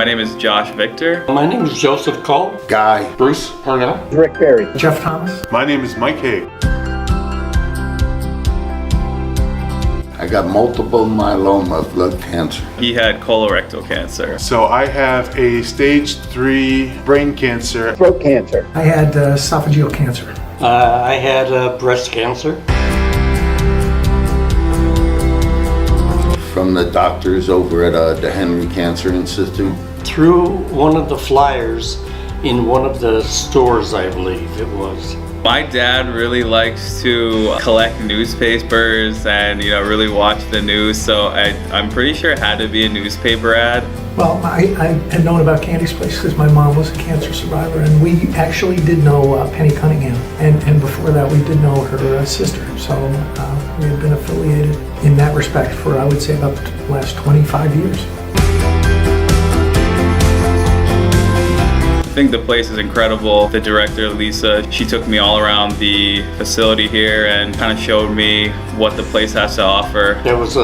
My name is Josh Victor. My name is Joseph Cole. Guy. Bruce Parnell. Rick Berry. Jeff Thomas. My name is Mike Haig. I got multiple myeloma, blood cancer. He had colorectal cancer. So I have a stage 3 brain cancer. Throat cancer. I had esophageal cancer. I had breast cancer. From the doctors over at the Henry Cancer Institute. Through one of the flyers in one of the stores, I believe it was. My dad really likes to collect newspapers and really watch the news, so I'm pretty sure it had to be a newspaper ad. Well, I had known about Candy's Place because my mom was a cancer survivor, and we actually did know Penny Cunningham, and before that we did know her sister, so we had been affiliated in that respect for, I would say, about the last 25 years. I think the place is incredible. The director, Lisa, she took me all around the facility here and kind of showed me what the place has to offer. I was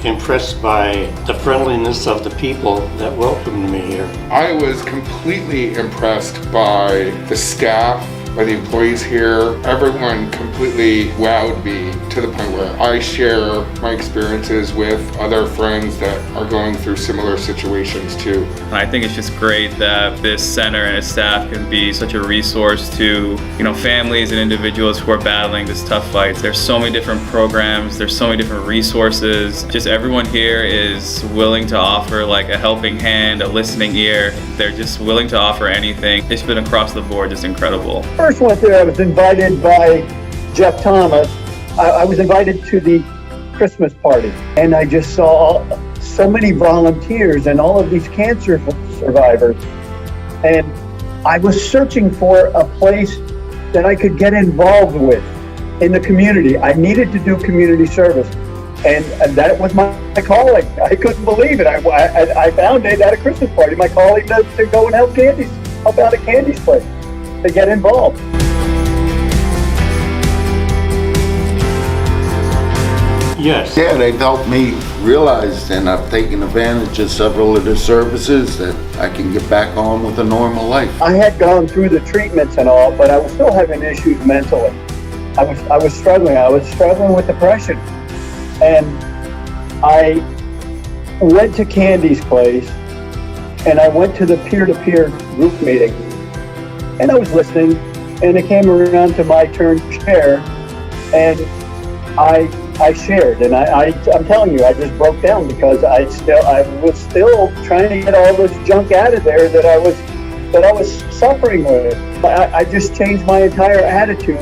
impressed by the friendliness of the people that welcomed me here. I was completely impressed by the staff, by the employees here. Everyone completely wowed me to the point where I share my experiences with other friends that are going through similar situations too. And I think it's just great that this center and its staff can be such a resource to families and individuals who are battling this tough fight. There's so many different programs, there's so many different resources. Just everyone here is willing to offer like a helping hand, a listening ear. They're just willing to offer anything. It's been across the board just incredible. First went there, I was invited by Jeff Thomas. I was invited to the Christmas party, and I just saw so many volunteers and all of these cancer survivors. And I was searching for a place that I could get involved with in the community. I needed to do community service. And that was my calling. I couldn't believe it. I found it at a Christmas party. My calling to go and help out at Candy's Place, to get involved. Yes. Yeah, they've helped me realize, and I've taken advantage of several of the services, that I can get back on with a normal life. I had gone through the treatments and all, but I was still having issues mentally. I was struggling. I was struggling with depression. And I went to Candy's Place, and I went to the peer-to-peer group meeting, and I was listening, and it came around to my turn to share, and I shared, and I'm telling you, I just broke down because I was still trying to get all this junk out of there that I was suffering with. I just changed my entire attitude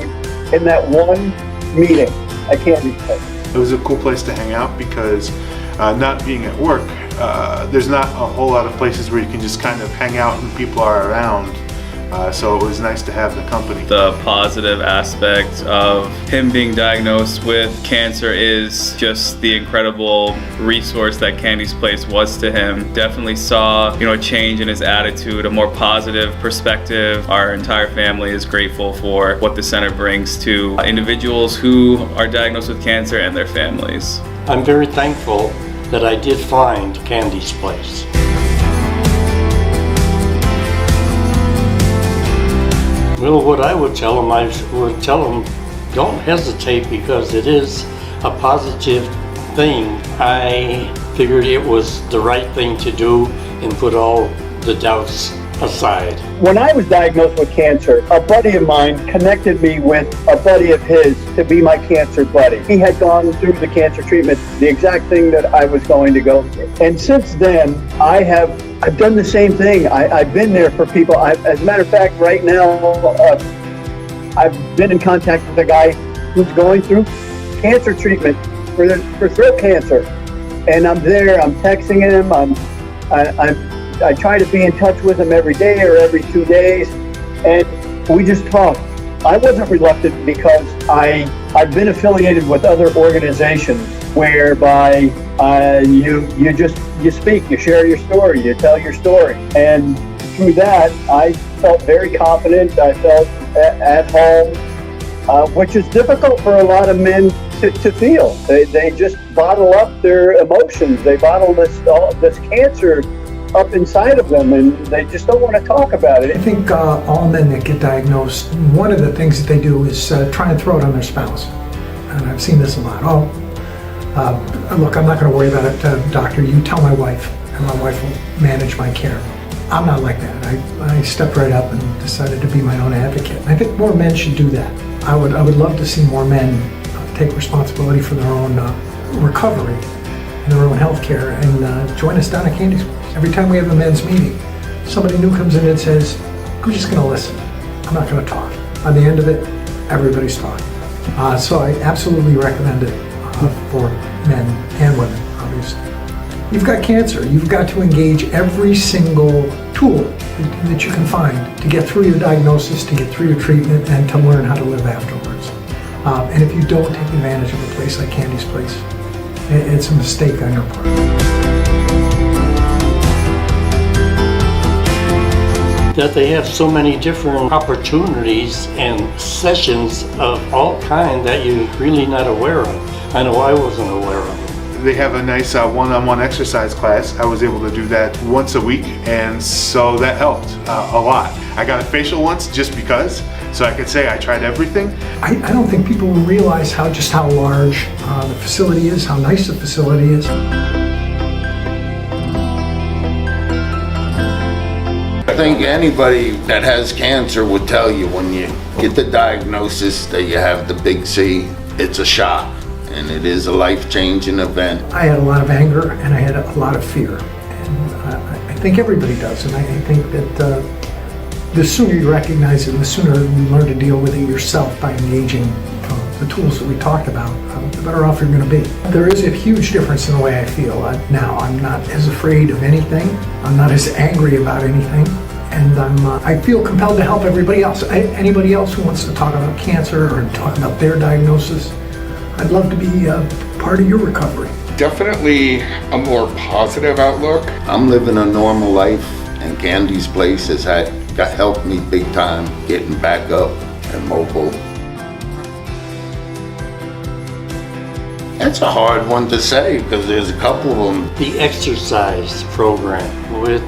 in that one meeting at Candy's Place. It was a cool place to hang out because not being at work, there's not a whole lot of places where you can just kind of hang out and people are around. So it was nice to have the company. The positive aspect of him being diagnosed with cancer is just the incredible resource that Candy's Place was to him. Definitely saw, a change in his attitude, a more positive perspective. Our entire family is grateful for what the center brings to individuals who are diagnosed with cancer and their families. I'm very thankful that I did find Candy's Place. Well, what I would tell them, don't hesitate because it is a positive thing. I figured it was the right thing to do and put all the doubts aside. When I was diagnosed with cancer, a buddy of mine connected me with a buddy of his to be my cancer buddy. He had gone through the cancer treatment, the exact thing that I was going to go through. And since then, I've done the same thing. I've been there for people. As a matter of fact, right now, I've been in contact with a guy who's going through cancer treatment for throat cancer. And I'm there, I'm texting him, I try to be in touch with him every day or every 2 days, and we just talk. I wasn't reluctant because I've been affiliated with other organizations whereby you speak, you share your story, you tell your story. And through that, I felt very confident, I felt at home, which is difficult for a lot of men to feel. They just bottle up their emotions. They bottle this cancer up inside of them, and they just don't want to talk about I it. think all men that get diagnosed, one of the things that they do is try and throw it on their spouse. And I've seen this a lot. Look, I'm not going to worry about it, doctor. You tell my wife, and my wife will manage my care. I'm not like that. I stepped right up and decided to be my own advocate. And I think more men should do that. I would love to see more men take responsibility for their own recovery and their own health care and join us down at Candy's place. Every time we have a men's meeting, somebody new comes in and says, I'm just going to listen. I'm not going to talk. By the end of it, everybody's talking. So I absolutely recommend it for men and women, obviously. You've got cancer. You've got to engage every single tool that you can find to get through your diagnosis, to get through your treatment, and to learn how to live afterwards. And if you don't take advantage of a place like Candy's Place, it's a mistake on your part. That they have so many different opportunities and sessions of all kind that you're really not aware of. I know I wasn't aware of. They have a nice one-on-one exercise class. I was able to do that once a week, and so that helped a lot. I got a facial once just because, so I could say I tried everything. I don't think people realize how large the facility is, how nice the facility is. I think anybody that has cancer would tell you when you get the diagnosis that you have the big C, it's a shock. And it is a life-changing event. I had a lot of anger and I had a lot of fear. And I think everybody does. And I think that the sooner you recognize it, the sooner you learn to deal with it yourself by engaging the tools that we talked about, the better off you're going to be. There is a huge difference in the way I feel now. I'm not as afraid of anything. I'm not as angry about anything. And I feel compelled to help everybody else. Anybody else who wants to talk about cancer or talk about their diagnosis, I'd love to be part of your recovery. Definitely a more positive outlook. I'm living a normal life, and Candy's Place has helped me big time getting back up and mobile. That's a hard one to say because there's a couple of them. The exercise program with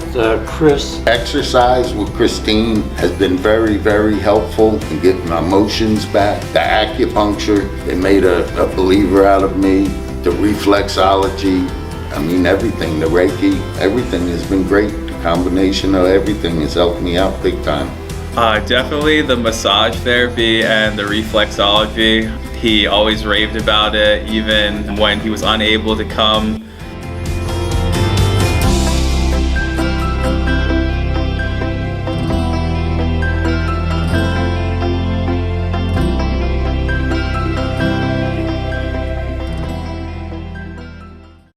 Chris. Exercise with Christine has been very, very helpful in getting my emotions back. The acupuncture, they made a believer out of me. The reflexology, I mean everything, the Reiki, everything has been great. The combination of everything has helped me out big time. Definitely the massage therapy and the reflexology. He always raved about it, even when he was unable to come